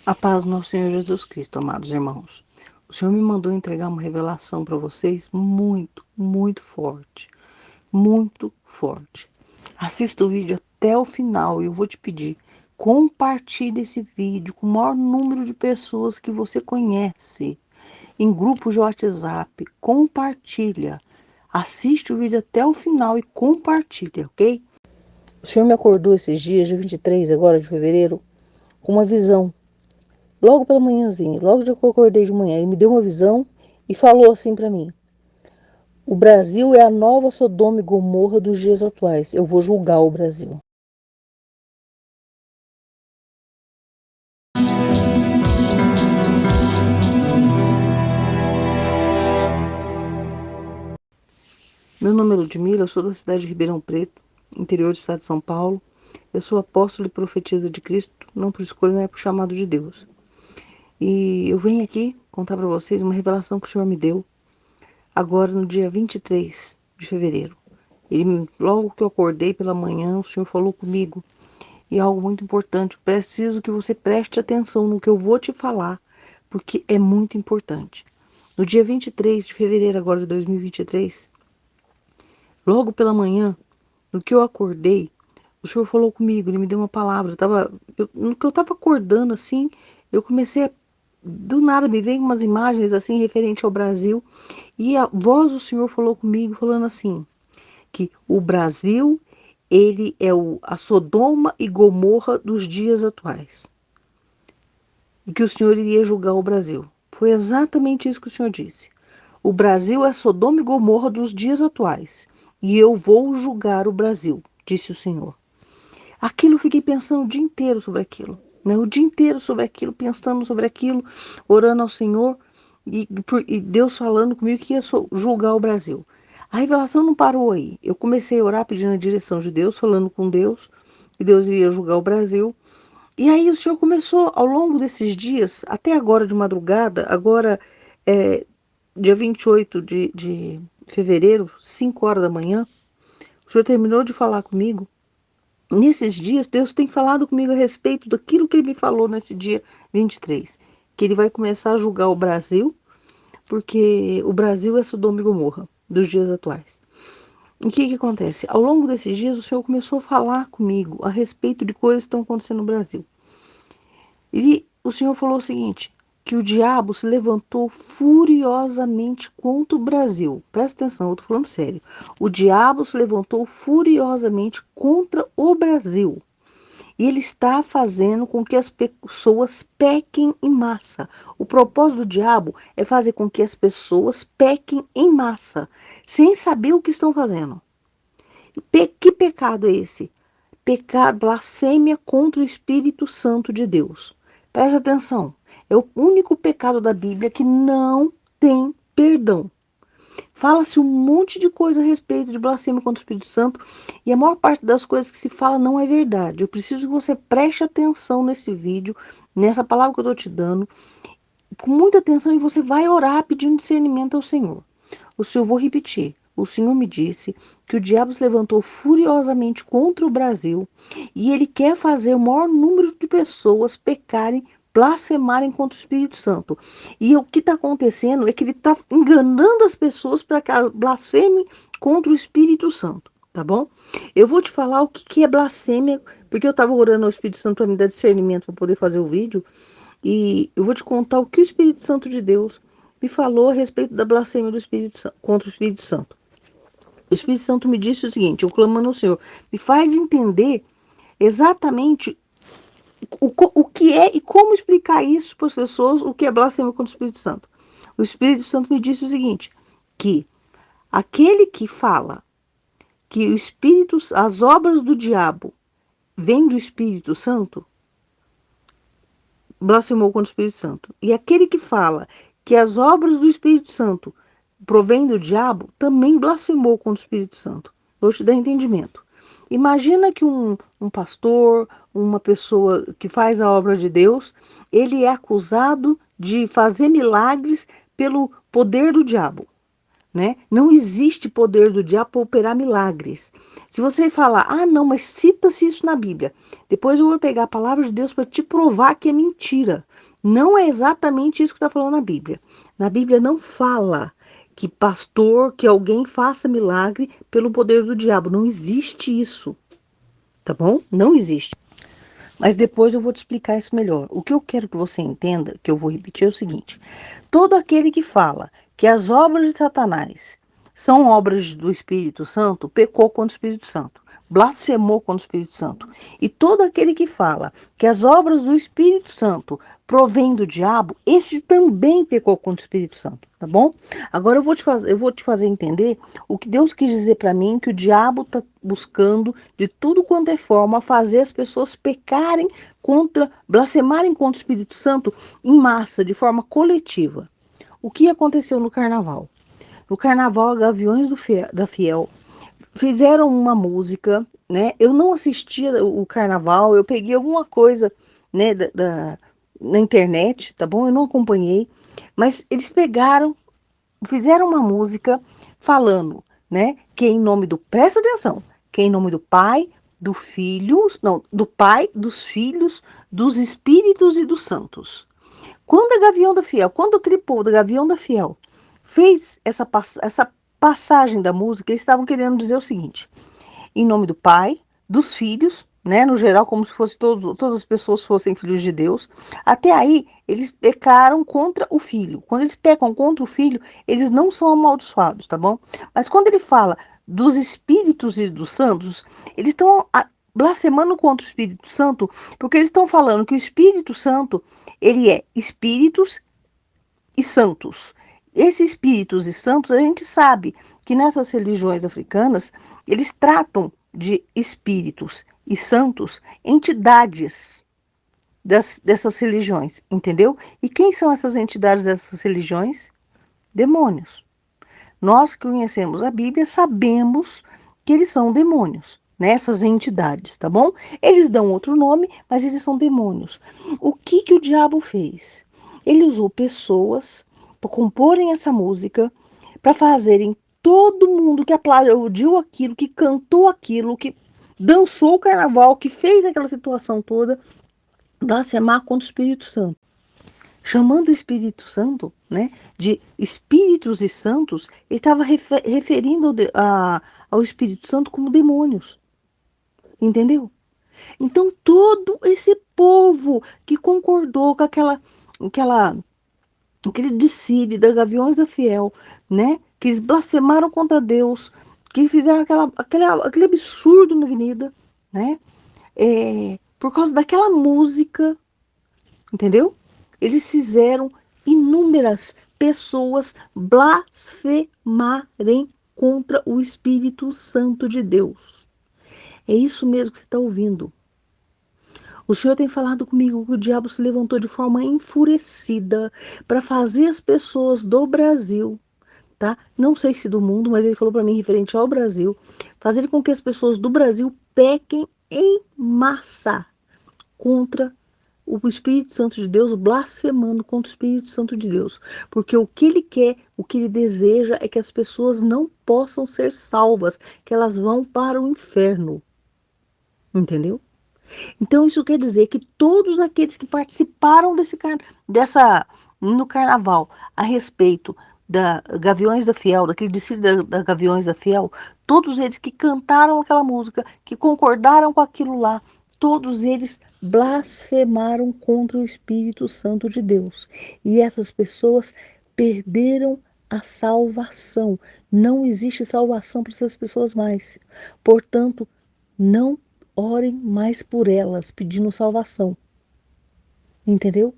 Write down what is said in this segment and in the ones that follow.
A paz do nosso Senhor Jesus Cristo, amados irmãos. O Senhor me mandou entregar uma revelação para vocês muito, muito forte. Muito forte. Assista o vídeo até o final e eu vou te pedir, compartilhe esse vídeo com o maior número de pessoas que você conhece. Em grupos de WhatsApp, compartilha. Assiste o vídeo até o final e compartilha, ok? O Senhor me acordou esses dias, dia 23 agora de fevereiro, com uma visão. Logo pela manhãzinha, logo que eu acordei de manhã, ele me deu uma visão e falou assim para mim: o Brasil é a nova Sodoma e Gomorra dos dias atuais. Eu vou julgar o Brasil. Meu nome é Ludmila, eu sou da cidade de Ribeirão Preto, interior do estado de São Paulo. Eu sou apóstolo e profetisa de Cristo, não por escolha, não é por chamado de Deus. E eu venho aqui contar para vocês uma revelação que o Senhor me deu agora no dia 23 de fevereiro. Logo que eu acordei pela manhã, o Senhor falou comigo. E é algo muito importante, preciso que você preste atenção no que eu vou te falar, porque é muito importante. No dia 23 de fevereiro agora de 2023, logo pela manhã, no que eu acordei, o Senhor falou comigo, ele me deu uma palavra. No que eu estava acordando assim, eu comecei do nada me veio umas imagens assim referente ao Brasil, e a voz do Senhor falou comigo, falando assim, que o Brasil, ele é a Sodoma e Gomorra dos dias atuais. E que o Senhor iria julgar o Brasil. Foi exatamente isso que o Senhor disse. O Brasil é Sodoma e Gomorra dos dias atuais. E eu vou julgar o Brasil, disse o Senhor. Aquilo eu fiquei pensando o dia inteiro sobre aquilo. Né? O dia inteiro sobre aquilo, pensando sobre aquilo, orando ao Senhor. E Deus falando comigo que ia julgar o Brasil. A revelação não parou aí. Eu comecei a orar pedindo a direção de Deus, falando com Deus, que Deus iria julgar o Brasil. E aí o Senhor começou, ao longo desses dias, até agora de madrugada, agora é dia 28 de fevereiro, 5 horas da manhã, o Senhor terminou de falar comigo. Nesses dias, Deus tem falado comigo a respeito daquilo que Ele me falou nesse dia 23, que Ele vai começar a julgar o Brasil, porque o Brasil é Sodoma e Gomorra dos dias atuais. E o que que acontece? Ao longo desses dias, o Senhor começou a falar comigo a respeito de coisas que estão acontecendo no Brasil. E o Senhor falou o seguinte, que o diabo se levantou furiosamente contra o Brasil. Presta atenção, eu estou falando sério. O diabo se levantou furiosamente contra o Brasil. E ele está fazendo com que as pessoas pequem em massa. O propósito do diabo é fazer com que as pessoas pequem em massa, sem saber o que estão fazendo. Que pecado é esse? Pecado, blasfêmia contra o Espírito Santo de Deus. Presta atenção. É o único pecado da Bíblia que não tem perdão. Fala-se um monte de coisa a respeito de blasfêmia contra o Espírito Santo e a maior parte das coisas que se fala não é verdade. Eu preciso que você preste atenção nesse vídeo, nessa palavra que eu estou te dando, com muita atenção, e você vai orar pedindo discernimento ao Senhor. O Senhor, vou repetir, o Senhor me disse que o diabo se levantou furiosamente contra o Brasil e ele quer fazer o maior número de pessoas pecarem, blasfemarem contra o Espírito Santo. E o que está acontecendo é que ele está enganando as pessoas para que blasfemem contra o Espírito Santo. Tá bom? Eu vou te falar o que é blasfêmia, porque eu estava orando ao Espírito Santo para me dar discernimento para poder fazer o vídeo. E eu vou te contar o que o Espírito Santo de Deus me falou a respeito da blasfêmia do Espírito Santo, contra o Espírito Santo. O Espírito Santo me disse o seguinte, eu clamando ao Senhor, me faz entender exatamente o que é e como explicar isso para as pessoas, o que é blasfêmia contra o Espírito Santo. O Espírito Santo me disse o seguinte, que aquele que fala que o Espírito, as obras do diabo vêm do Espírito Santo, blasfemou contra o Espírito Santo. E aquele que fala que as obras do Espírito Santo provêm do diabo, também blasfemou contra o Espírito Santo. Vou te dar entendimento. Imagina que um pastor, uma pessoa que faz a obra de Deus, ele é acusado de fazer milagres pelo poder do diabo. né? Não existe poder do diabo para operar milagres. Se você falar, ah, não, mas cita-se isso na Bíblia, depois eu vou pegar a palavra de Deus para te provar que é mentira. Não é exatamente isso que está falando na Bíblia. Na Bíblia não fala que pastor, que alguém faça milagre pelo poder do diabo. Não existe isso, tá bom? Não existe. Mas depois eu vou te explicar isso melhor. O que eu quero que você entenda, que eu vou repetir, é o seguinte: todo aquele que fala que as obras de Satanás são obras do Espírito Santo, pecou contra o Espírito Santo, blasfemou contra o Espírito Santo. E todo aquele que fala que as obras do Espírito Santo provêm do diabo, esse também pecou contra o Espírito Santo, tá bom? Agora eu vou te fazer entender o que Deus quis dizer para mim, que o diabo está buscando de tudo quanto é forma fazer as pessoas pecarem contra, blasfemarem contra o Espírito Santo em massa, de forma coletiva. O que aconteceu no carnaval? No carnaval, Gaviões da Fiel fizeram uma música, né? Eu não assistia o carnaval, eu peguei alguma coisa, né, na internet, tá bom? Eu não acompanhei, mas eles pegaram, fizeram uma música falando, né, que em nome do, presta atenção, que em nome do Pai, do Filho, não, do Pai, dos Filhos, dos Espíritos e dos Santos. Quando a Gavião da Fiel, quando aquele povo da Gavião da Fiel fez essa passagem da música, eles estavam querendo dizer o seguinte: em nome do Pai, dos filhos, né, no geral, como se fosse todas as pessoas fossem filhos de Deus. Até aí, eles pecaram contra o filho. Quando eles pecam contra o filho, eles não são amaldiçoados, tá bom? Mas quando ele fala dos espíritos e dos santos, eles estão blasfemando contra o Espírito Santo, porque eles estão falando que o Espírito Santo, ele é espíritos e santos. Esses espíritos e santos, a gente sabe que nessas religiões africanas, eles tratam de espíritos e santos, entidades dessas religiões, entendeu? E quem são essas entidades dessas religiões? Demônios. Nós que conhecemos a Bíblia sabemos que eles são demônios, né? Essas entidades, tá bom? Eles dão outro nome, mas eles são demônios. O que que o diabo fez? Ele usou pessoas para comporem essa música, para fazerem todo mundo que aplaudiu aquilo, que cantou aquilo, que dançou o carnaval, que fez aquela situação toda, blasfemar contra o Espírito Santo. Chamando o Espírito Santo, né, de espíritos e santos, ele estava referindo ao Espírito Santo como demônios, entendeu? Então todo esse povo que concordou com aquele desfile da Gaviões da Fiel, né, que eles blasfemaram contra Deus, que fizeram aquele absurdo na avenida, né, por causa daquela música, entendeu? Eles fizeram inúmeras pessoas blasfemarem contra o Espírito Santo de Deus. É isso mesmo que você está ouvindo. O Senhor tem falado comigo que o diabo se levantou de forma enfurecida para fazer as pessoas do Brasil, tá? Não sei se do mundo, mas ele falou para mim referente ao Brasil, fazer com que as pessoas do Brasil pequem em massa contra o Espírito Santo de Deus, blasfemando contra o Espírito Santo de Deus. Porque o que ele quer, o que ele deseja é que as pessoas não possam ser salvas, que elas vão para o inferno. Entendeu? Então isso quer dizer que todos aqueles que participaram no carnaval a respeito da Gaviões da Fiel, daquele desfile da Gaviões da Fiel, todos eles que cantaram aquela música, que concordaram com aquilo lá, todos eles blasfemaram contra o Espírito Santo de Deus. E essas pessoas perderam a salvação. Não existe salvação para essas pessoas mais. Portanto, não orem mais por elas, pedindo salvação. Entendeu?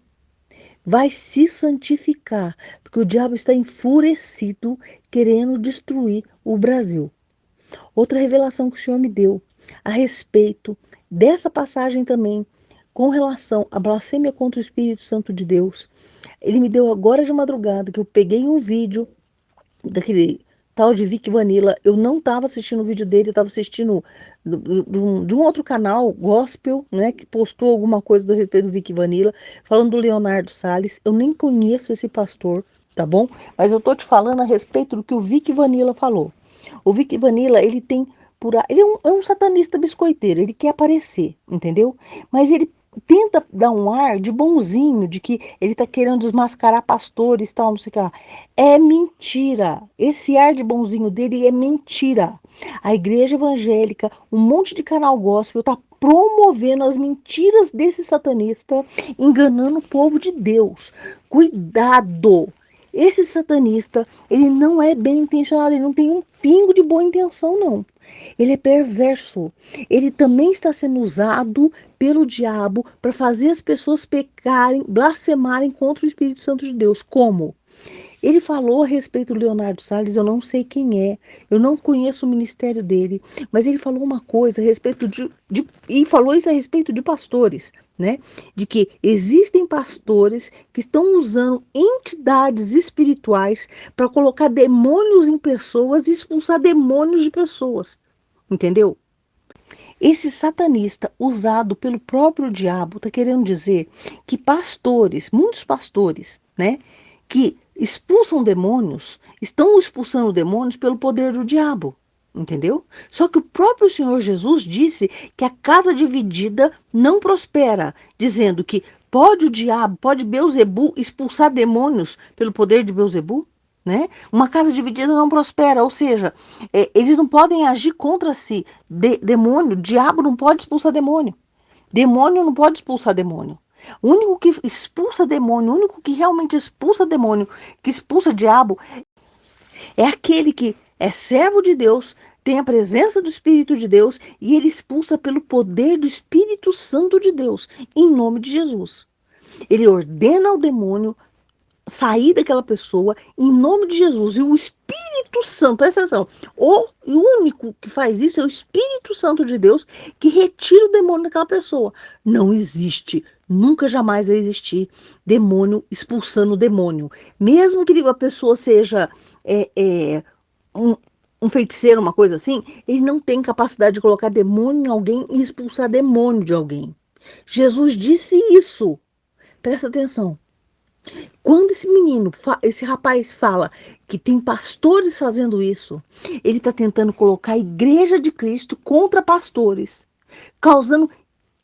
Vai se santificar, porque o diabo está enfurecido, querendo destruir o Brasil. Outra revelação que o Senhor me deu a respeito dessa passagem também, com relação à blasfêmia contra o Espírito Santo de Deus, ele me deu agora de madrugada, que eu peguei um vídeo daquele tal de Vic Vanilla. Eu não estava assistindo o vídeo dele, eu estava assistindo de um outro canal, gospel, né, que postou alguma coisa do respeito do Vic Vanilla, falando do Leonardo Salles. Eu nem conheço esse pastor, tá bom? Mas eu tô te falando a respeito do que o Vic Vanilla falou. O Vic Vanilla, ele tem ele é um satanista biscoiteiro, ele quer aparecer, entendeu? Mas ele tenta dar um ar de bonzinho, de que ele tá querendo desmascarar pastores e tal, não sei o que lá. É mentira. Esse ar de bonzinho dele é mentira. A igreja evangélica, um monte de canal gospel tá promovendo as mentiras desse satanista, enganando o povo de Deus. Cuidado! Esse satanista, ele não é bem intencionado, ele não tem um pingo de boa intenção, não. Ele é perverso. Ele também está sendo usado pelo diabo para fazer as pessoas pecarem, blasfemarem contra o Espírito Santo de Deus. Como? Ele falou a respeito do Leonardo Salles, eu não sei quem é, eu não conheço o ministério dele, mas ele falou uma coisa a respeito e falou isso a respeito de pastores, né? De que existem pastores que estão usando entidades espirituais para colocar demônios em pessoas e expulsar demônios de pessoas, entendeu? Esse satanista usado pelo próprio diabo está querendo dizer que pastores, muitos pastores, né, que expulsam demônios, estão expulsando demônios pelo poder do diabo. Entendeu? Só que o próprio Senhor Jesus disse que a casa dividida não prospera, dizendo que pode o diabo, pode Beelzebu expulsar demônios pelo poder de Beelzebu? Né? Uma casa dividida não prospera, ou seja, eles não podem agir contra si. Demônio, diabo não pode expulsar demônio. Demônio não pode expulsar demônio. O único que expulsa demônio, o único que realmente expulsa demônio, que expulsa diabo, é aquele que é servo de Deus, tem a presença do Espírito de Deus e ele expulsa pelo poder do Espírito Santo de Deus, em nome de Jesus. Ele ordena ao demônio sair daquela pessoa em nome de Jesus. E o Espírito Santo, presta atenção, o único que faz isso é o Espírito Santo de Deus que retira o demônio daquela pessoa. Não existe, nunca jamais vai existir demônio expulsando demônio. Mesmo que a pessoa seja é, é, um, um feiticeiro, uma coisa assim, ele não tem capacidade de colocar demônio em alguém e expulsar demônio de alguém. Jesus disse isso. Presta atenção. Quando esse rapaz fala que tem pastores fazendo isso, ele está tentando colocar a igreja de Cristo contra pastores, causando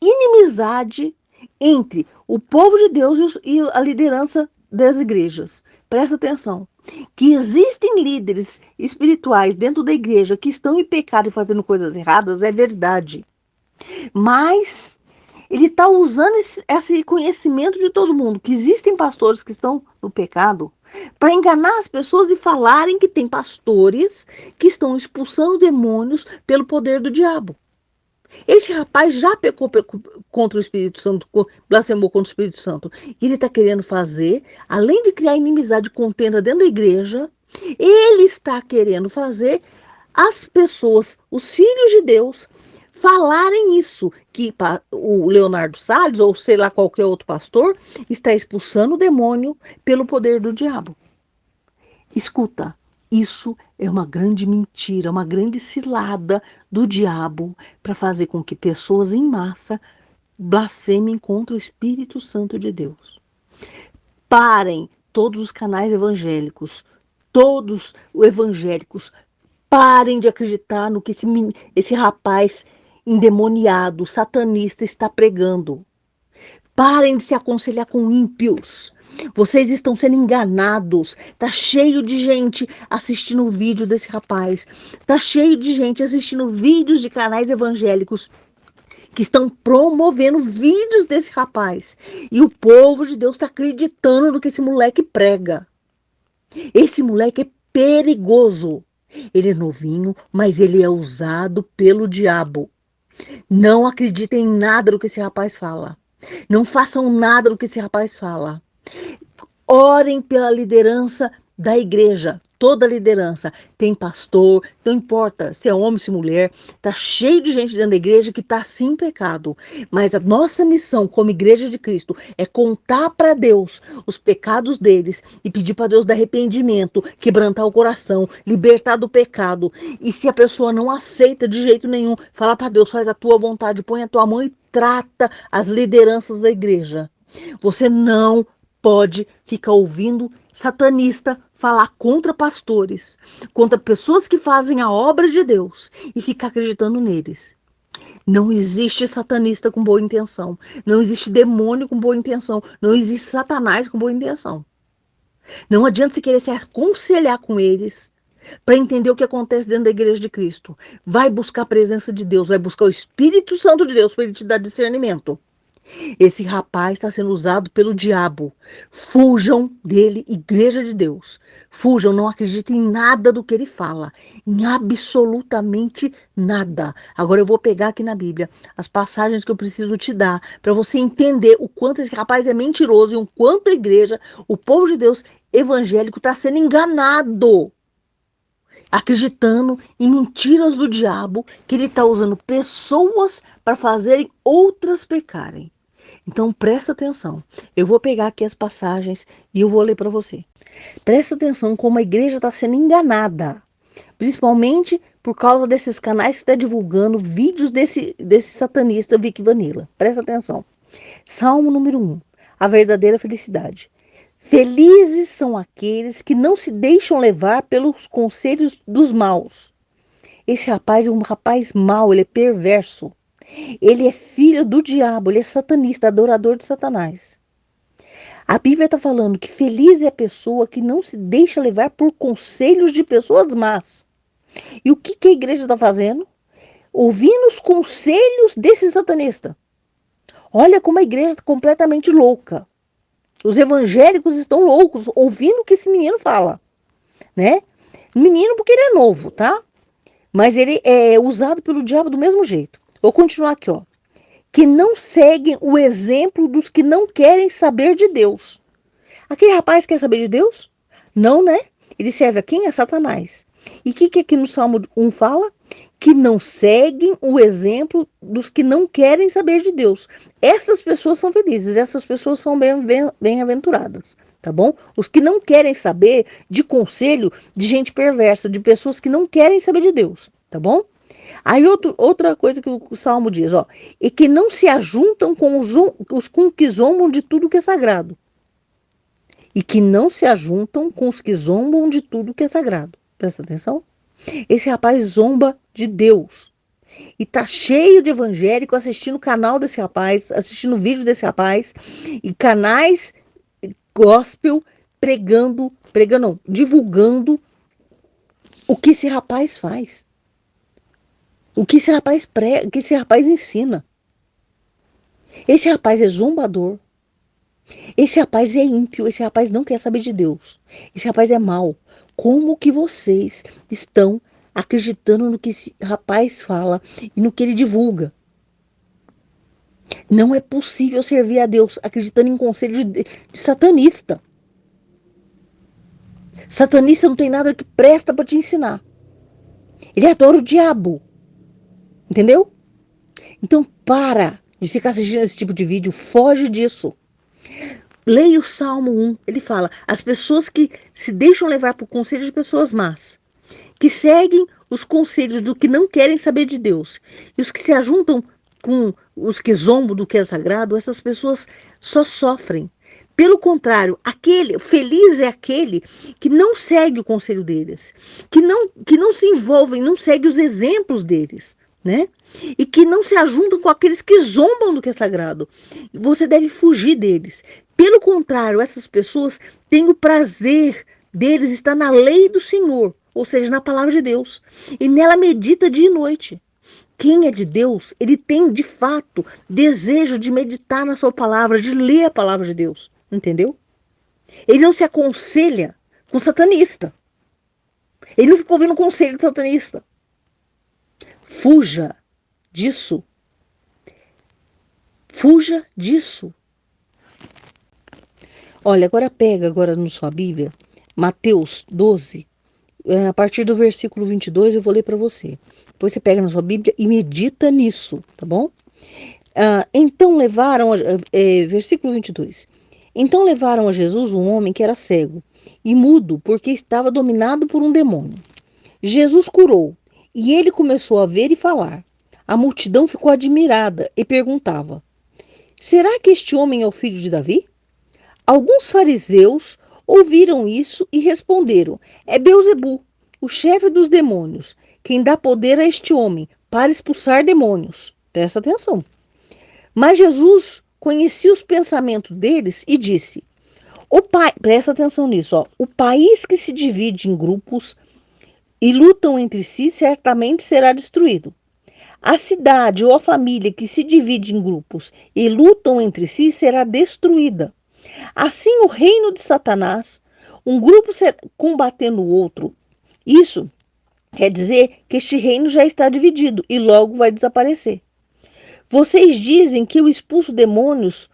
inimizade entre o povo de Deus e a liderança das igrejas. Presta atenção. Que existem líderes espirituais dentro da igreja que estão em pecado e fazendo coisas erradas, é verdade. Mas ele está usando esse conhecimento de todo mundo, que existem pastores que estão no pecado, para enganar as pessoas e falarem que tem pastores que estão expulsando demônios pelo poder do diabo. Esse rapaz já pecou contra o Espírito Santo, blasfemou contra o Espírito Santo. E ele está querendo fazer, além de criar inimizade e contenda dentro da igreja, ele está querendo fazer as pessoas, os filhos de Deus, falarem isso, que o Leonardo Salles, ou sei lá qualquer outro pastor, está expulsando o demônio pelo poder do diabo. Escuta, isso é uma grande mentira, uma grande cilada do diabo para fazer com que pessoas em massa blasfemem contra o Espírito Santo de Deus. Parem todos os canais evangélicos, todos os evangélicos, parem de acreditar no que esse rapaz endemoniado, satanista está pregando. Parem de se aconselhar com ímpios. Vocês estão sendo enganados. Tá cheio de gente assistindo o vídeo desse rapaz. Tá cheio de gente assistindo vídeos de canais evangélicos que estão promovendo vídeos desse rapaz. E o povo de Deus está acreditando no que esse moleque prega. Esse moleque é perigoso. Ele é novinho, mas ele é usado pelo diabo. Não acreditem em nada do que esse rapaz fala. Não façam nada do que esse rapaz fala. Orem pela liderança da igreja. Toda a liderança. Tem pastor, não importa se é homem, se é mulher. Está cheio de gente dentro da igreja que está sim em pecado. Mas a nossa missão como igreja de Cristo é contar para Deus os pecados deles e pedir para Deus dar arrependimento, quebrantar o coração, libertar do pecado. E se a pessoa não aceita de jeito nenhum, fala para Deus, faz a tua vontade, põe a tua mão e trata as lideranças da igreja. Você não pode ficar ouvindo satanista falar contra pastores, contra pessoas que fazem a obra de Deus e ficar acreditando neles. Não existe satanista com boa intenção. Não existe demônio com boa intenção. Não existe Satanás com boa intenção. Não adianta você querer se aconselhar com eles para entender o que acontece dentro da igreja de Cristo. Vai buscar a presença de Deus, vai buscar o Espírito Santo de Deus para ele te dar discernimento. Esse rapaz está sendo usado pelo diabo. Fujam dele, igreja de Deus. Fujam, não acreditem em nada do que ele fala. Em absolutamente nada. Agora eu vou pegar aqui na Bíblia as passagens que eu preciso te dar para você entender o quanto esse rapaz é mentiroso e o quanto a igreja, o povo de Deus evangélico está sendo enganado. Acreditando em mentiras do diabo, que ele está usando pessoas para fazerem outras pecarem. Então presta atenção. Eu vou pegar aqui as passagens e eu vou ler para você. Presta atenção como a igreja está sendo enganada, principalmente por causa desses canais que estão divulgando vídeos desse satanista Vic Vanilla. Presta atenção. Salmo número 1. A verdadeira felicidade. Felizes são aqueles que não se deixam levar pelos conselhos dos maus. Esse rapaz é um rapaz mau, ele é perverso. Ele é filho do diabo, ele é satanista, adorador de Satanás. A Bíblia está falando que feliz é a pessoa que não se deixa levar por conselhos de pessoas más. E o que a igreja está fazendo? Ouvindo os conselhos desse satanista. Olha como a igreja está completamente louca. Os evangélicos estão loucos, ouvindo o que esse menino fala, né? Menino porque ele é novo, tá? Mas ele é usado pelo diabo do mesmo jeito. Vou continuar aqui, ó. Que não seguem o exemplo dos que não querem saber de Deus. Aquele rapaz quer saber de Deus? Não, né? Ele serve a quem? A Satanás. E o que aqui no Salmo 1 fala? Que não seguem o exemplo dos que não querem saber de Deus. Essas pessoas são felizes, essas pessoas são bem-aventuradas, tá bom? Os que não querem saber de conselho de gente perversa, de pessoas que não querem saber de Deus, tá bom? Aí outra coisa que o Salmo diz, ó, e que não se ajuntam com os que zombam de tudo que é sagrado. E que não se ajuntam com os que zombam de tudo que é sagrado. Presta atenção. Esse rapaz zomba de Deus. E tá cheio de evangélico assistindo o canal desse rapaz, assistindo o vídeo desse rapaz, e canais gospel divulgando o que esse rapaz faz. O que esse rapaz prega, o que esse rapaz ensina. Esse rapaz é zombador. Esse rapaz é ímpio, esse rapaz não quer saber de Deus. Esse rapaz é mau. Como que vocês estão acreditando no que esse rapaz fala e no que ele divulga? Não é possível servir a Deus acreditando em conselho de satanista. Satanista não tem nada que presta para te ensinar. Ele adora o diabo. Entendeu? Então para de ficar assistindo esse tipo de vídeo, foge disso. Leia o Salmo 1, ele fala, as pessoas que se deixam levar por conselhos de pessoas más, que seguem os conselhos do que não querem saber de Deus, e os que se ajuntam com os que zombam do que é sagrado, essas pessoas só sofrem. Pelo contrário, feliz é aquele que não segue o conselho deles, que não se envolvem, não segue os exemplos deles, né? E que não se ajuntam com aqueles que zombam do que é sagrado. Você deve fugir deles. Pelo contrário, essas pessoas têm o prazer deles estar na lei do Senhor, ou seja, na palavra de Deus, e nela medita dia e noite. Quem é de Deus, ele tem de fato desejo de meditar na sua palavra, de ler a palavra de Deus, entendeu? Ele não se aconselha com satanista. Ele não fica ouvindo conselho de satanista. Fuja disso. Fuja disso. Olha, agora pega agora na sua Bíblia, Mateus 12, a partir do versículo 22 eu vou ler para você. Depois você pega na sua Bíblia e medita nisso, tá bom? Então levaram, versículo 22. Então levaram a Jesus um homem que era cego e mudo, porque estava dominado por um demônio. Jesus curou, e ele começou a ver e falar. A multidão ficou admirada e perguntava: será que este homem é o filho de Davi? Alguns fariseus ouviram isso e responderam: é Beelzebu, o chefe dos demônios, quem dá poder a este homem para expulsar demônios. Presta atenção. Mas Jesus conhecia os pensamentos deles e disse: presta atenção nisso, ó. O país que se divide em grupos e lutam entre si certamente será destruído. A cidade ou a família que se divide em grupos e lutam entre si será destruída. Assim, o reino de Satanás, um grupo combatendo o outro, isso quer dizer que este reino já está dividido e logo vai desaparecer. Vocês dizem que eu expulso demônios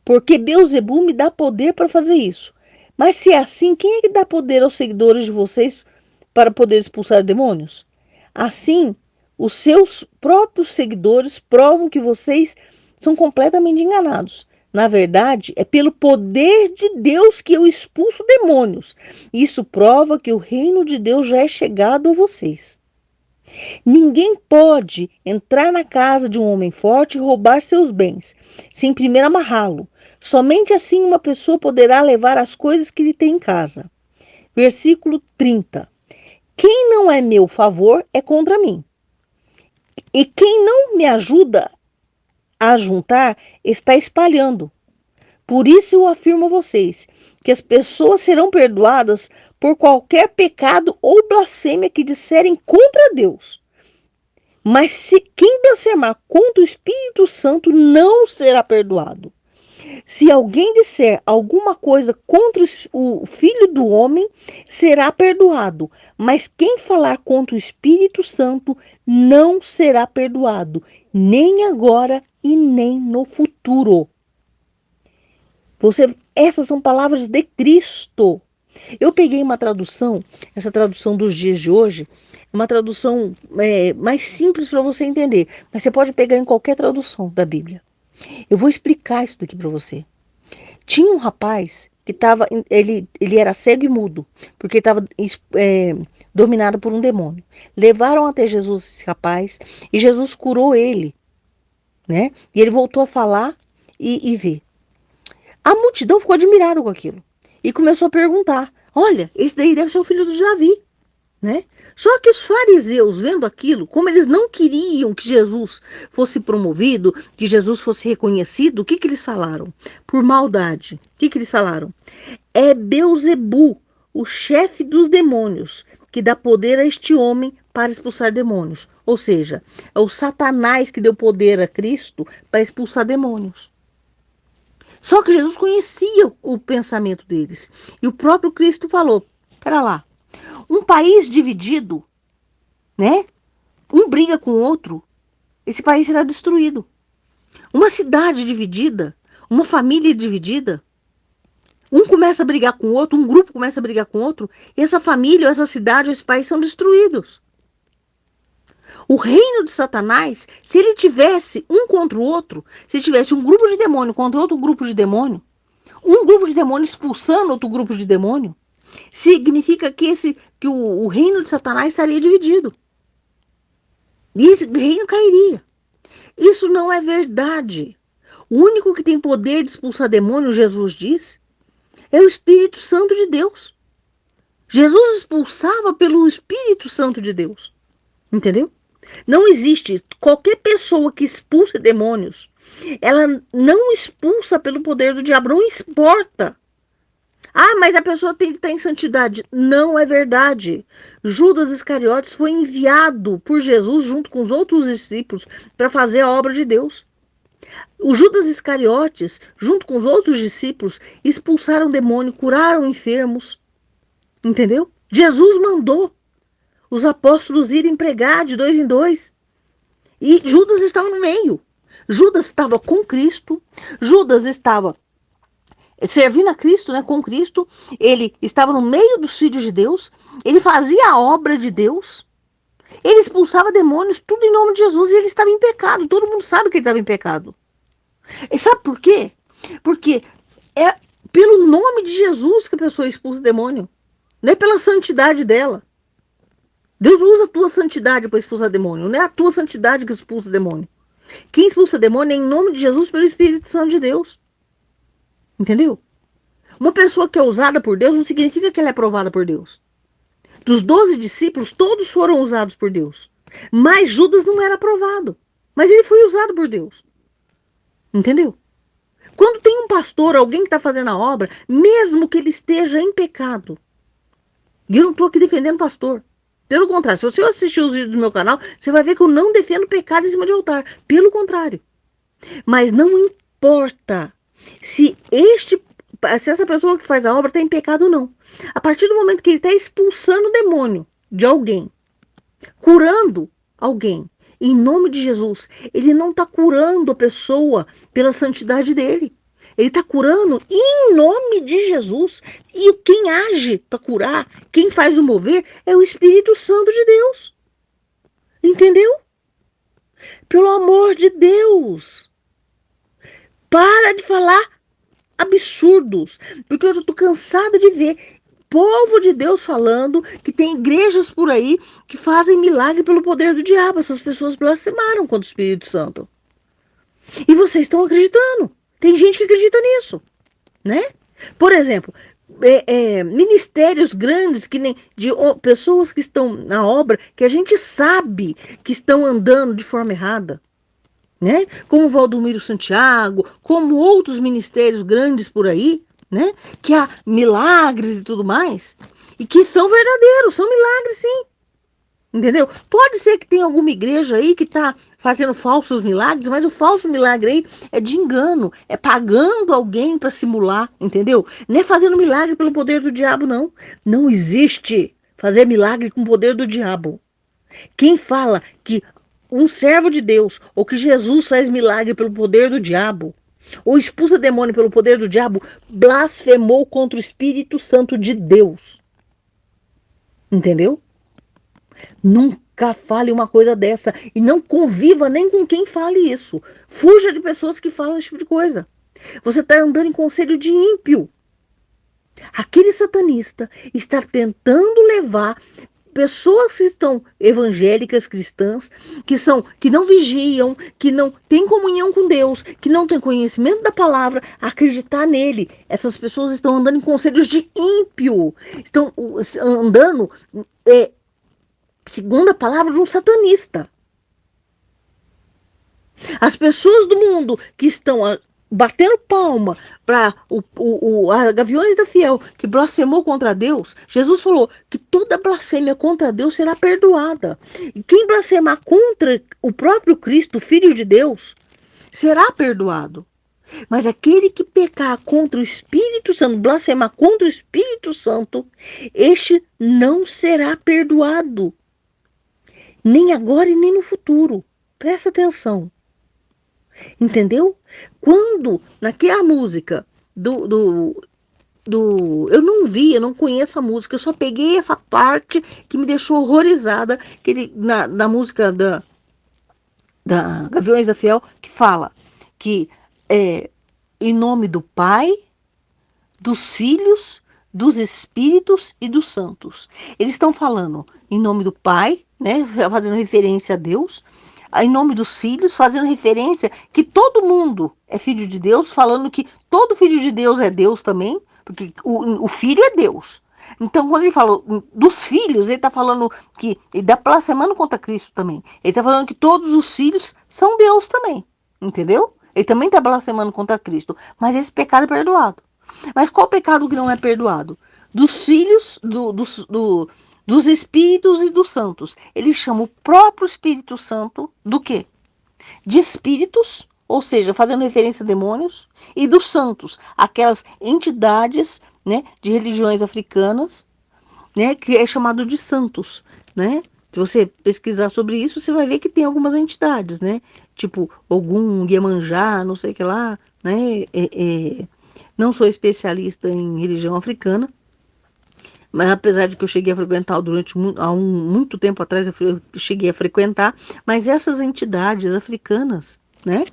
porque Beelzebu me dá poder para fazer isso. Mas se é assim, quem é que dá poder aos seguidores de vocês para poder expulsar demônios? Assim, os seus próprios seguidores provam que vocês são completamente enganados. Na verdade, é pelo poder de Deus que eu expulso demônios. Isso prova que o reino de Deus já é chegado a vocês. Ninguém pode entrar na casa de um homem forte e roubar seus bens, sem primeiro amarrá-lo. Somente assim uma pessoa poderá levar as coisas que ele tem em casa. Versículo 30. Quem não é meu favor é contra mim. E quem não me ajuda a juntar está espalhando. Por isso eu afirmo a vocês que as pessoas serão perdoadas por qualquer pecado ou blasfêmia que disserem contra Deus. Mas se quem blasfemar contra o Espírito Santo não será perdoado. Se alguém disser alguma coisa contra o Filho do Homem, será perdoado. Mas quem falar contra o Espírito Santo não será perdoado, nem agora e nem no futuro. Essas são palavras de Cristo. Eu peguei uma tradução, essa tradução dos dias de hoje, uma tradução mais simples para você entender, mas você pode pegar em qualquer tradução da Bíblia. Eu vou explicar isso daqui para você. Tinha um rapaz que ele era cego e mudo, porque estava dominado por um demônio. Levaram até Jesus esse rapaz e Jesus curou ele, né? E ele voltou a falar e ver. A multidão ficou admirada com aquilo e começou a perguntar: olha, esse daí deve ser o filho de Davi, né? Só que os fariseus, vendo aquilo, como eles não queriam que Jesus fosse promovido, que Jesus fosse reconhecido, o que eles falaram? Por maldade. O que eles falaram? É Beelzebu, o chefe dos demônios, que dá poder a este homem para expulsar demônios. Ou seja, é o Satanás que deu poder a Cristo para expulsar demônios. Só que Jesus conhecia o pensamento deles. E o próprio Cristo falou: espera lá, um país dividido, né? Um briga com o outro, esse país será destruído. Uma cidade dividida, uma família dividida, um começa a brigar com o outro, um grupo começa a brigar com o outro, e essa família, essa cidade, esse país são destruídos. O reino de Satanás, se ele tivesse um contra o outro, se tivesse um grupo de demônio contra outro grupo de demônio, um grupo de demônio expulsando outro grupo de demônio, significa que o reino de Satanás estaria dividido. E esse reino cairia. Isso não é verdade. O único que tem poder de expulsar demônio, Jesus diz, é o Espírito Santo de Deus. Jesus expulsava pelo Espírito Santo de Deus. Entendeu? Não existe qualquer pessoa que expulse demônios. Ela não expulsa pelo poder do diabo, não importa. Ah, mas a pessoa tem que estar em santidade. Não é verdade. Judas Iscariotes foi enviado por Jesus junto com os outros discípulos para fazer a obra de Deus. Os Judas Iscariotes, junto com os outros discípulos, expulsaram demônio, curaram enfermos. Entendeu? Jesus mandou os apóstolos irem pregar de 2 em 2. E Judas estava no meio. Judas estava com Cristo. Judas estava servindo a Cristo, né, com Cristo. Ele estava no meio dos filhos de Deus. Ele fazia a obra de Deus. Ele expulsava demônios, tudo em nome de Jesus. E ele estava em pecado. Todo mundo sabe que ele estava em pecado. E sabe por quê? Porque é pelo nome de Jesus que a pessoa expulsa demônio. Não é pela santidade dela. Deus não usa a tua santidade para expulsar demônio. Não é a tua santidade que expulsa demônio. Quem expulsa demônio é em nome de Jesus pelo Espírito Santo de Deus. Entendeu? Uma pessoa que é usada por Deus não significa que ela é aprovada por Deus. Dos 12 discípulos, todos foram usados por Deus. Mas Judas não era aprovado. Mas ele foi usado por Deus. Entendeu? Quando tem um pastor, alguém que está fazendo a obra, mesmo que ele esteja em pecado, e eu não estou aqui defendendo pastor. Pelo contrário, se você assistir os vídeos do meu canal, você vai ver que eu não defendo pecado em cima de altar. Pelo contrário. Mas não importa se essa pessoa que faz a obra está em pecado ou não. A partir do momento que ele está expulsando o demônio de alguém, curando alguém, em nome de Jesus, ele não está curando a pessoa pela santidade dele. Ele está curando em nome de Jesus. E quem age para curar, quem faz o mover, é o Espírito Santo de Deus. Entendeu? Pelo amor de Deus. Para de falar absurdos. Porque eu já estou cansada de ver povo de Deus falando que tem igrejas por aí que fazem milagre pelo poder do diabo. Essas pessoas blasfemaram contra o Espírito Santo. E vocês estão acreditando. Tem gente que acredita nisso, né? Por exemplo, ministérios grandes que nem de pessoas que estão na obra que a gente sabe que estão andando de forma errada, né? Como Valdomiro Santiago, como outros ministérios grandes por aí, né? Que há milagres e tudo mais e que são verdadeiros, são milagres, sim. Entendeu? Pode ser que tenha alguma igreja aí que está fazendo falsos milagres, mas o falso milagre aí é de engano, é pagando alguém para simular, entendeu? Não é fazendo milagre pelo poder do diabo, não. Não existe fazer milagre com o poder do diabo. Quem fala que um servo de Deus ou que Jesus faz milagre pelo poder do diabo ou expulsa demônio pelo poder do diabo, blasfemou contra o Espírito Santo de Deus. Entendeu? Nunca fale uma coisa dessa e não conviva nem com quem fale isso. Fuja de pessoas que falam esse tipo de coisa. Você está andando em conselho de ímpio. Aquele satanista está tentando levar pessoas que estão evangélicas, cristãs, que não vigiam, que não têm comunhão com Deus, que não têm conhecimento da palavra, a acreditar nele. Essas pessoas estão andando em conselhos de ímpio. Estão andando segundo a palavra de um satanista. As pessoas do mundo que estão batendo palma para a Gaviões da Fiel, que blasfemou contra Deus, Jesus falou que toda blasfêmia contra Deus será perdoada. E quem blasfemar contra o próprio Cristo, Filho de Deus, será perdoado. Mas aquele que pecar contra o Espírito Santo, blasfemar contra o Espírito Santo, este não será perdoado. Nem agora e nem no futuro. Presta atenção. Entendeu? Quando, naquela música eu não vi, eu não conheço a música, eu só peguei essa parte que me deixou horrorizada, que ele, na música da Gaviões da Fiel, que fala que em nome do Pai, dos Filhos, dos Espíritos e dos Santos. Eles estão falando em nome do Pai, né, fazendo referência a Deus, em nome dos filhos, fazendo referência que todo mundo é filho de Deus, falando que todo filho de Deus é Deus também, porque o filho é Deus. Então, quando ele falou dos filhos, ele está falando que ele está blasfemando contra Cristo também. Ele está falando que todos os filhos são Deus também, entendeu? Ele também está blasfemando contra Cristo, mas esse pecado é perdoado. Mas qual pecado que não é perdoado? Dos filhos, dos espíritos e dos santos. Ele chama o próprio Espírito Santo do quê? De espíritos, ou seja, fazendo referência a demônios, e dos santos, aquelas entidades, né, de religiões africanas, né, que é chamado de santos, né? Se você pesquisar sobre isso, você vai ver que tem algumas entidades, né? Tipo Ogum, Iemanjá, não sei o que lá, né? Não sou especialista em religião africana, mas apesar de que eu cheguei a frequentar durante muito tempo atrás, eu cheguei a frequentar, mas essas entidades africanas, né,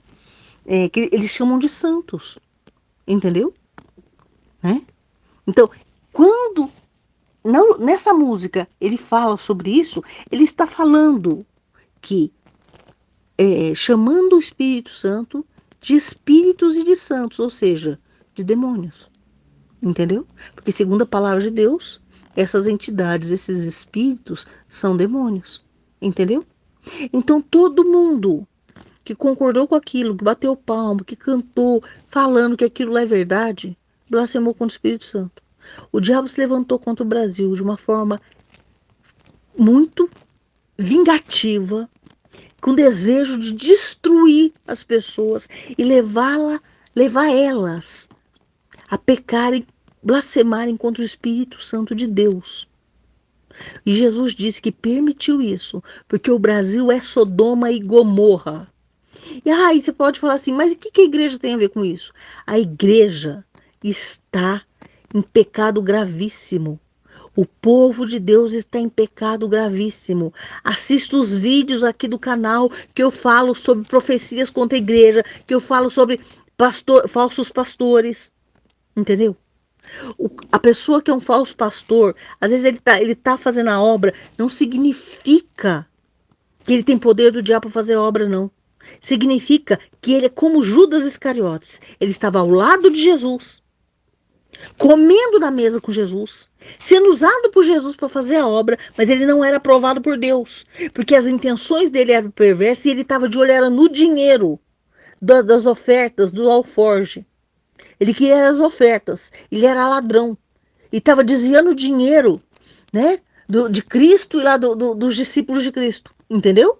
que eles chamam de santos, entendeu? Né? Então, quando nessa música ele fala sobre isso, ele está falando que chamando o Espírito Santo de espíritos e de santos, ou seja, de demônios. Entendeu? Porque segundo a palavra de Deus, essas entidades, esses espíritos são demônios. Entendeu? Então todo mundo que concordou com aquilo, que bateu palmo, que cantou, falando que aquilo é verdade, blasfemou contra o Espírito Santo. O diabo se levantou contra o Brasil de uma forma muito vingativa, com desejo de destruir as pessoas e levar elas a pecarem, blasfemarem contra o Espírito Santo de Deus. E Jesus disse que permitiu isso, porque o Brasil é Sodoma e Gomorra. E aí você pode falar assim, mas o que a igreja tem a ver com isso? A igreja está em pecado gravíssimo. O povo de Deus está em pecado gravíssimo. Assista os vídeos aqui do canal que eu falo sobre profecias contra a igreja, que eu falo sobre falsos pastores. Entendeu? A pessoa que é um falso pastor, às vezes ele tá fazendo a obra, não significa que ele tem poder do diabo para fazer obra, não. Significa que ele é como Judas Iscariotes. Ele estava ao lado de Jesus, comendo na mesa com Jesus, sendo usado por Jesus para fazer a obra, mas ele não era aprovado por Deus, porque as intenções dele eram perversas e ele estava de olho era no dinheiro das ofertas do alforge. Ele queria as ofertas, ele era ladrão e estava desviando o dinheiro, né, de Cristo e lá dos discípulos de Cristo, entendeu?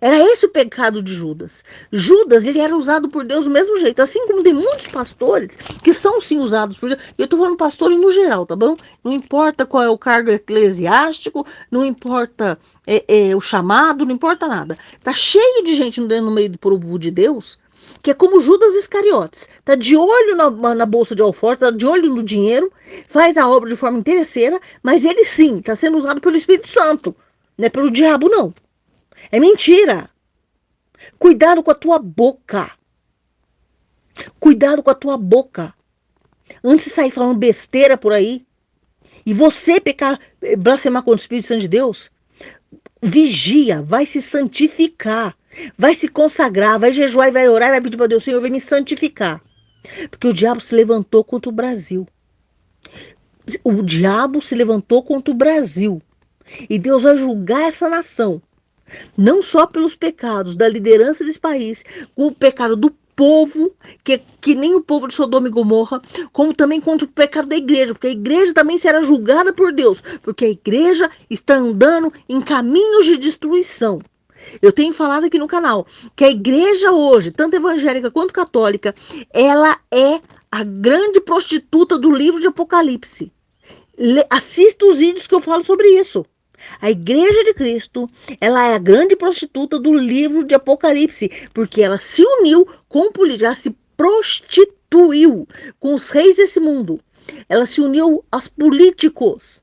Era esse o pecado de Judas. Judas, ele era usado por Deus do mesmo jeito. Assim como tem muitos pastores que são sim usados por Deus. Eu estou falando pastores no geral, tá bom? Não importa qual é o cargo eclesiástico, não importa o chamado, não importa nada. Tá cheio de gente no meio do povo de Deus que é como Judas Iscariotes. Tá de olho na bolsa de alforje, tá de olho no dinheiro, faz a obra de forma interesseira, mas ele sim está sendo usado pelo Espírito Santo. Não é pelo diabo, não. É mentira. Cuidado com a tua boca. Cuidado com a tua boca. Antes de sair falando besteira por aí, e você pecar, blasfemar contra o Espírito Santo de Deus, vigia, vai se santificar, vai se consagrar, vai jejuar e vai orar e vai pedir para Deus, Senhor, vem me santificar. Porque o diabo se levantou contra o Brasil. O diabo se levantou contra o Brasil. E Deus vai julgar essa nação. Não só pelos pecados da liderança desse país, com o pecado do povo, que nem o povo de Sodoma e Gomorra, como também contra o pecado da igreja, porque a igreja também será julgada por Deus, porque a igreja está andando em caminhos de destruição. Eu tenho falado aqui no canal que a igreja hoje, tanto evangélica quanto católica, ela é a grande prostituta do livro de Apocalipse. Assista os vídeos que eu falo sobre isso. A Igreja de Cristo, ela é a grande prostituta do livro de Apocalipse, porque ela se uniu com o político, ela se prostituiu com os reis desse mundo. Ela se uniu aos políticos.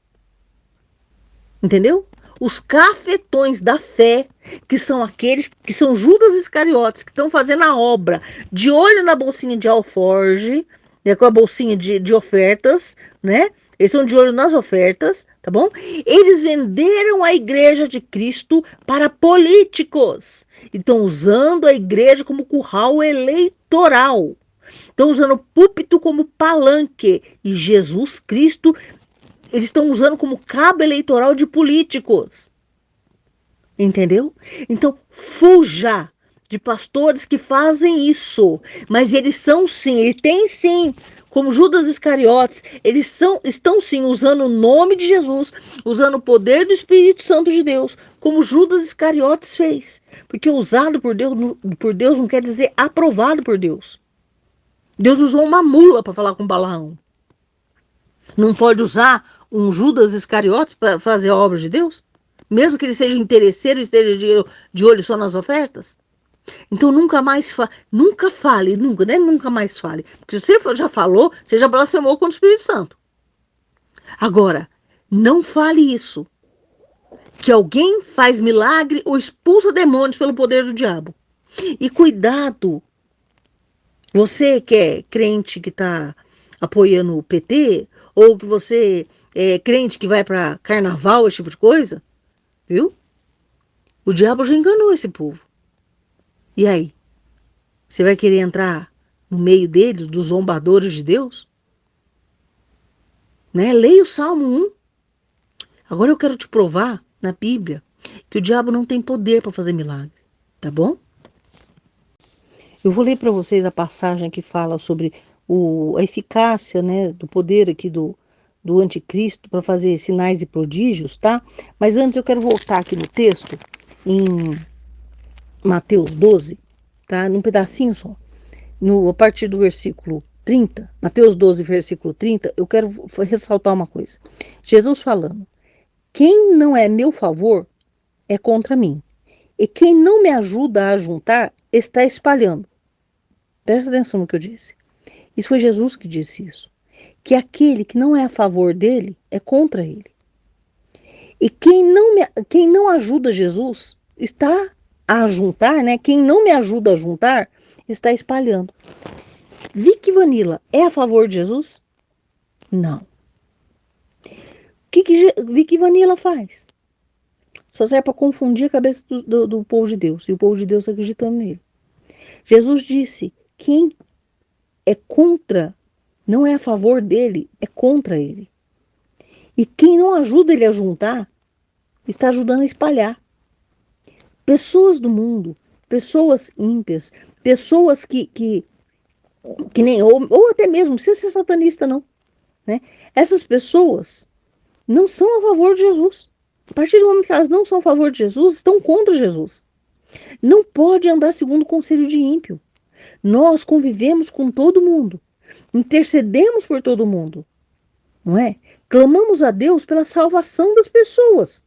Entendeu? Os cafetões da fé, que são aqueles que são Judas Iscariotes, que estão fazendo a obra de olho na bolsinha de alforge, né, com a bolsinha de ofertas, né? Eles estão de olho nas ofertas, tá bom? Eles venderam a igreja de Cristo para políticos. E estão usando a igreja como curral eleitoral. Estão usando o púlpito como palanque. E Jesus Cristo, eles estão usando como cabo eleitoral de políticos. Entendeu? Então, fuja de pastores que fazem isso. Mas eles são sim, eles têm sim, como Judas Iscariotes, eles estão sim usando o nome de Jesus, usando o poder do Espírito Santo de Deus, como Judas Iscariotes fez. Porque usado por Deus não quer dizer aprovado por Deus. Deus usou uma mula para falar com Balaão. Não pode usar um Judas Iscariotes para fazer a obra de Deus? Mesmo que ele seja interesseiro e esteja de olho só nas ofertas? Então nunca mais nunca fale, nunca, né? Nunca mais fale. Porque se você já falou, você já blasfemou contra o Espírito Santo. Agora, não fale isso. Que alguém faz milagre ou expulsa demônios pelo poder do diabo. E cuidado. Você que é crente que está apoiando o PT, ou que você é crente que vai para carnaval, esse tipo de coisa, viu? O diabo já enganou esse povo. E aí? Você vai querer entrar no meio deles, dos zombadores de Deus? né? Leia o Salmo 1. Agora eu quero te provar na Bíblia que o diabo não tem poder para fazer milagre, tá bom? Eu vou ler para vocês a passagem que fala sobre a eficácia, né, do poder aqui do anticristo para fazer sinais e prodígios, tá? Mas antes eu quero voltar aqui no texto, em Mateus 12, tá? Num pedacinho só. A partir do versículo 30, Mateus 12, versículo 30, eu quero ressaltar uma coisa. Jesus falando: quem não é meu favor é contra mim. E quem não me ajuda a juntar está espalhando. Presta atenção no que eu disse. Isso foi Jesus que disse isso. Que aquele que não é a favor dele é contra ele. E quem não ajuda Jesus está a juntar, né? Quem não me ajuda a juntar está espalhando. Vicky Vanilla é a favor de Jesus? Não. O que Vicky Vanilla faz? Só serve para confundir a cabeça do povo de Deus. E o povo de Deus acreditando nele. Jesus disse: quem é contra, não é a favor dele, é contra ele. E quem não ajuda ele a juntar, está ajudando a espalhar. Pessoas do mundo, pessoas ímpias, pessoas que nem, ou até mesmo, não precisa ser satanista não, né? Essas pessoas não são a favor de Jesus. A partir do momento que elas não são a favor de Jesus, estão contra Jesus. Não pode andar segundo o conselho de ímpio. Nós convivemos com todo mundo, intercedemos por todo mundo, não é? Clamamos a Deus pela salvação das pessoas.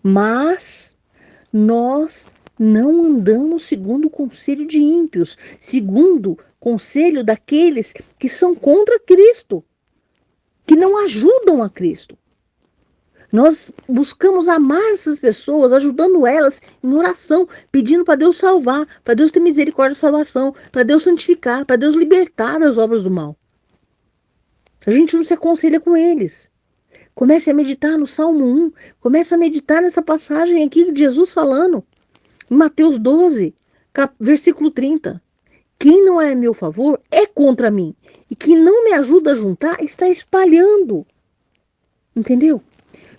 Mas nós não andamos segundo o conselho de ímpios, segundo o conselho daqueles que são contra Cristo, que não ajudam a Cristo. Nós buscamos amar essas pessoas, ajudando elas em oração, pedindo para Deus salvar, para Deus ter misericórdia e salvação, para Deus santificar, para Deus libertar das obras do mal. A gente não se aconselha com eles. Comece a meditar no Salmo 1, comece a meditar nessa passagem aqui de Jesus falando, em Mateus 12, versículo 30. Quem não é a meu favor é contra mim, e quem não me ajuda a juntar está espalhando. Entendeu?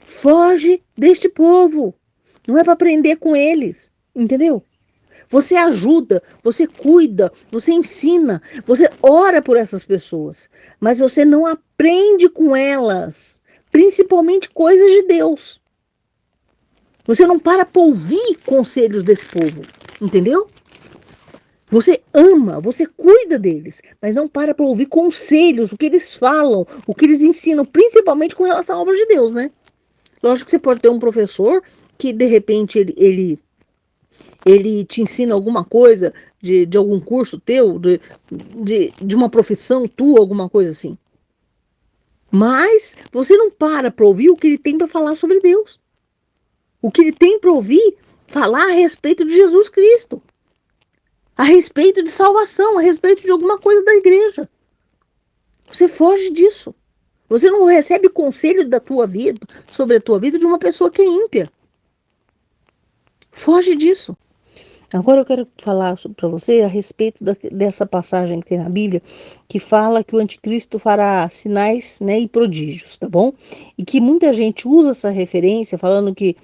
Foge deste povo. Não é para aprender com eles. Entendeu? Você ajuda, você cuida, você ensina, você ora por essas pessoas. Mas você não aprende com elas. Principalmente coisas de Deus. Você não para ouvir conselhos desse povo. Entendeu? Você ama, você cuida deles, mas não para ouvir conselhos, o que eles falam, o que eles ensinam, principalmente com relação à obra de Deus, né? Lógico que você pode ter um professor que, de repente, ele te ensina alguma coisa de algum curso teu, de uma profissão tua, alguma coisa assim. Mas você não para ouvir o que ele tem para falar sobre Deus. O que ele tem para ouvir falar a respeito de Jesus Cristo. A respeito de salvação, a respeito de alguma coisa da igreja. Você foge disso. Você não recebe conselho da tua vida, sobre a tua vida, de uma pessoa que é ímpia. Foge disso. Agora eu quero falar para você a respeito dessa passagem que tem na Bíblia, que fala que o anticristo fará sinais, né, e prodígios, tá bom? E que muita gente usa essa referência, falando que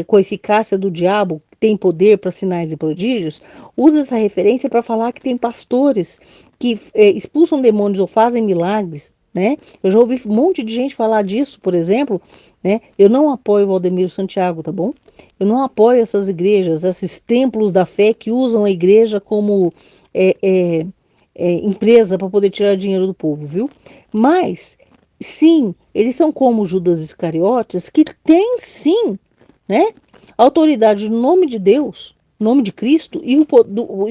com a eficácia do diabo tem poder para sinais e prodígios, usa essa referência para falar que tem pastores que expulsam demônios ou fazem milagres, né? Eu já ouvi um monte de gente falar disso, por exemplo, né? Eu não apoio o Valdemiro Santiago, tá bom? Eu não apoio essas igrejas, esses templos da fé que usam a igreja como empresa para poder tirar dinheiro do povo, viu? Mas, sim, eles são como Judas Iscariotes, que tem, sim, né? Autoridade no nome de Deus, no nome de Cristo e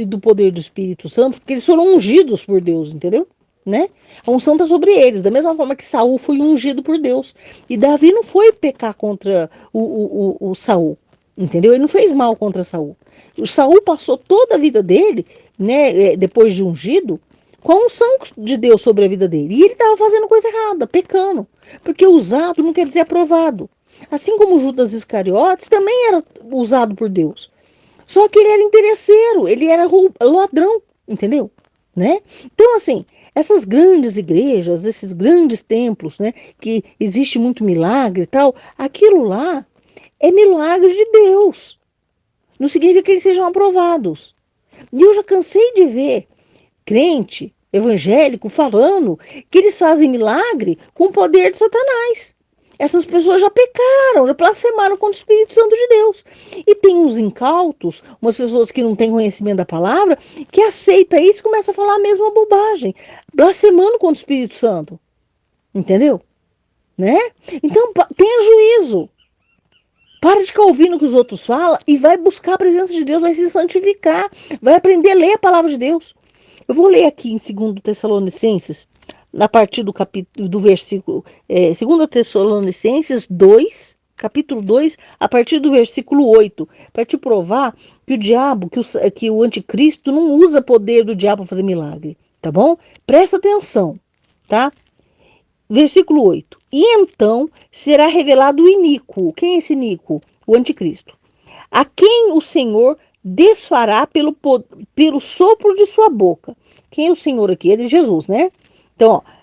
do poder do Espírito Santo, porque eles foram ungidos por Deus, entendeu? Né? A unção está sobre eles, da mesma forma que Saul foi ungido por Deus. E Davi não foi pecar contra o Saul, entendeu? Ele não fez mal contra Saul. O Saul passou toda a vida dele, né, depois de ungido, com a unção de Deus sobre a vida dele. E ele estava fazendo coisa errada, pecando. Porque usado não quer dizer aprovado. Assim como Judas Iscariotes também era usado por Deus. Só que ele era interesseiro, ele era ladrão, entendeu? né? Então, assim, essas grandes igrejas, esses grandes templos, né, que existe muito milagre e tal, aquilo lá é milagre de Deus. Não significa que eles sejam aprovados. E eu já cansei de ver crente evangélico falando que eles fazem milagre com o poder de Satanás. Essas pessoas já pecaram, já blasfemaram contra o Espírito Santo de Deus. E tem uns incautos, umas pessoas que não têm conhecimento da palavra, que aceita isso e começa a falar a mesma bobagem, blasfemando contra o Espírito Santo. Entendeu? Né? Então, tenha juízo. Para de ficar ouvindo o que os outros falam e vai buscar a presença de Deus, vai se santificar, vai aprender a ler a palavra de Deus. Eu vou ler aqui em 2 Tessalonicenses, a partir do capítulo do versículo 2 Tessalonicenses 2, capítulo 2, a partir do versículo 8, para te provar que o diabo, que o anticristo não usa poder do diabo para fazer milagre, tá bom? Presta atenção, tá? Versículo 8. E então será revelado o iníquo. Quem é esse iníquo? O anticristo. A quem o Senhor desfará pelo sopro de sua boca. Quem é o Senhor aqui? É de Jesus, né?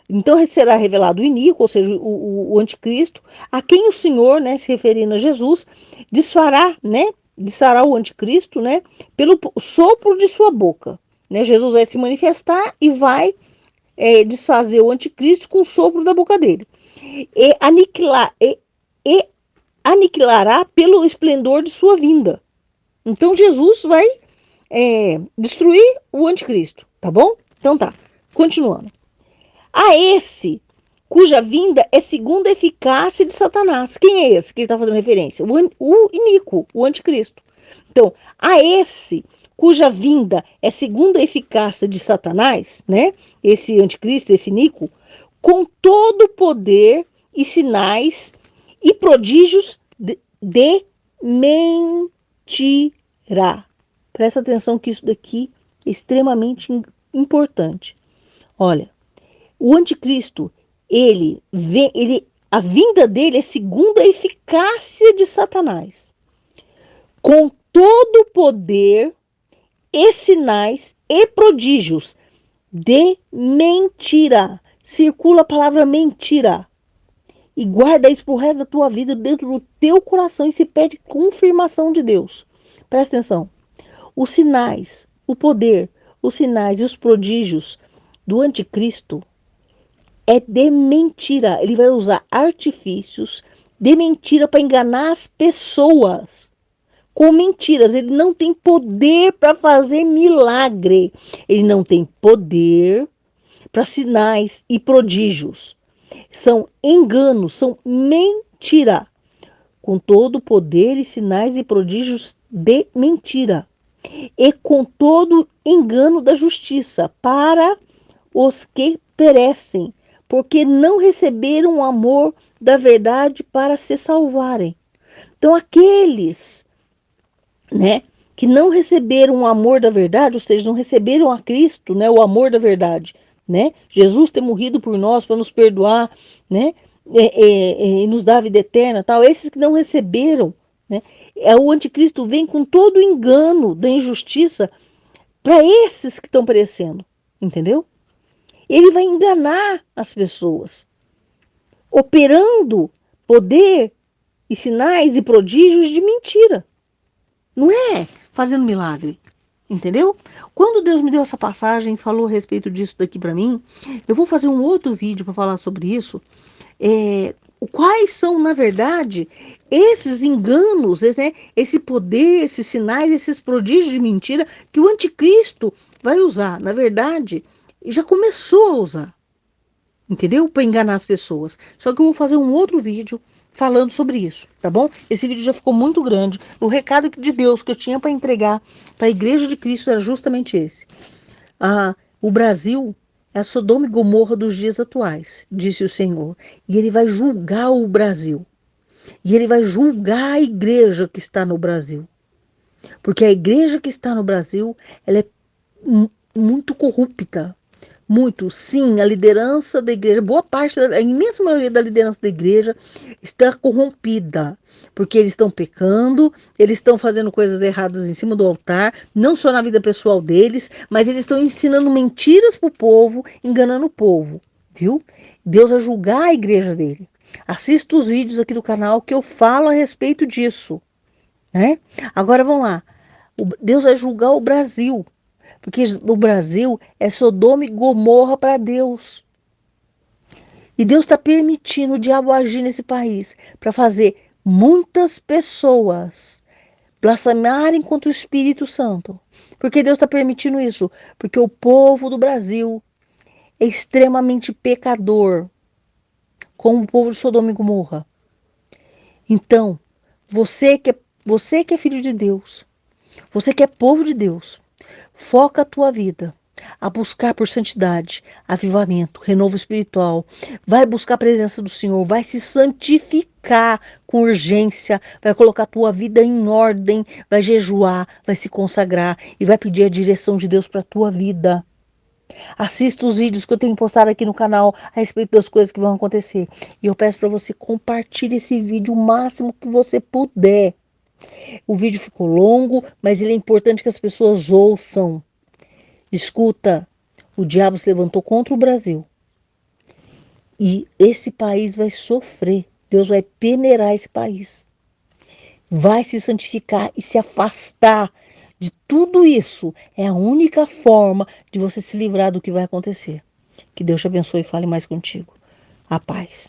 Então será revelado o iníquo, ou seja, o anticristo, a quem o Senhor, né, se referindo a Jesus, desfará, né? Desfará o anticristo, né? Pelo sopro de sua boca. Né? Jesus vai se manifestar e vai desfazer o anticristo com o sopro da boca dele. E, aniquilará pelo esplendor de sua vinda. Então Jesus vai destruir o anticristo, tá bom? Então tá, continuando. A esse cuja vinda é segundo a eficácia de Satanás. Quem é esse que ele está fazendo referência? O iníquo, o anticristo. Então, a esse cuja vinda é segundo a eficácia de Satanás, né? Esse anticristo, esse iníquo, com todo o poder e sinais e prodígios de mentirá. Presta atenção que isso daqui é extremamente importante. Olha, o anticristo, a vinda dele é segundo a eficácia de Satanás, com todo o poder e sinais e prodígios de mentira. Circula a palavra mentira. E guarda isso pro resto da tua vida dentro do teu coração e se pede confirmação de Deus. Presta atenção. Os sinais, o poder, os sinais e os prodígios do anticristo é de mentira. Ele vai usar artifícios de mentira para enganar as pessoas. Com mentiras, ele não tem poder para fazer milagre. Ele não tem poder para sinais e prodígios. São enganos, são mentira. Com todo o poder e sinais e prodígios de mentira. E com todo engano da justiça para os que perecem, porque não receberam o amor da verdade para se salvarem. Então, aqueles, né, que não receberam o amor da verdade, ou seja, não receberam a Cristo, né, o amor da verdade, né, Jesus ter morrido por nós para nos perdoar, né, e nos dar a vida eterna, tal, esses que não receberam, né, o anticristo vem com todo o engano da injustiça para esses que estão perecendo, entendeu? Ele vai enganar as pessoas, operando poder e sinais e prodígios de mentira. Não é fazendo milagre, entendeu? Quando Deus me deu essa passagem, falou a respeito disso daqui para mim, eu vou fazer um outro vídeo para falar sobre isso. Quais são, na verdade, esses enganos, né? Esse poder, esses sinais, esses prodígios de mentira que o anticristo vai usar. Na verdade, já começou a usar, entendeu? Para enganar as pessoas. Só que eu vou fazer um outro vídeo falando sobre isso, tá bom? Esse vídeo já ficou muito grande. O recado de Deus que eu tinha para entregar para a Igreja de Cristo era justamente esse. O Brasil é a Sodoma e Gomorra dos dias atuais, disse o Senhor. E Ele vai julgar o Brasil. E Ele vai julgar a igreja que está no Brasil. Porque a igreja que está no Brasil, ela é muito corrupta. Muito, sim, a liderança da igreja, boa parte, a imensa maioria da liderança da igreja está corrompida, porque eles estão pecando, eles estão fazendo coisas erradas em cima do altar, não só na vida pessoal deles, mas eles estão ensinando mentiras para o povo, enganando o povo, viu? Deus vai julgar a igreja dele. Assista os vídeos aqui do canal que eu falo a respeito disso, né? Agora vamos lá. Deus vai julgar o Brasil. Porque o Brasil é Sodoma e Gomorra para Deus. E Deus está permitindo o diabo agir nesse país para fazer muitas pessoas blasfemarem contra o Espírito Santo. Porque Deus está permitindo isso? Porque o povo do Brasil é extremamente pecador, como o povo de Sodoma e Gomorra. Então, você que é filho de Deus, você que é povo de Deus, foca a tua vida a buscar por santidade, avivamento, renovo espiritual. Vai buscar a presença do Senhor, vai se santificar com urgência, vai colocar a tua vida em ordem, vai jejuar, vai se consagrar e vai pedir a direção de Deus para a tua vida. Assista os vídeos que eu tenho postado aqui no canal a respeito das coisas que vão acontecer. E eu peço para você compartilhar esse vídeo o máximo que você puder. O vídeo ficou longo, mas ele é importante que as pessoas ouçam. Escuta, o diabo se levantou contra o Brasil e esse país vai sofrer. Deus vai peneirar esse país. Vai se santificar e se afastar de tudo isso. É a única forma de você se livrar do que vai acontecer. Que Deus te abençoe e fale mais contigo. A paz.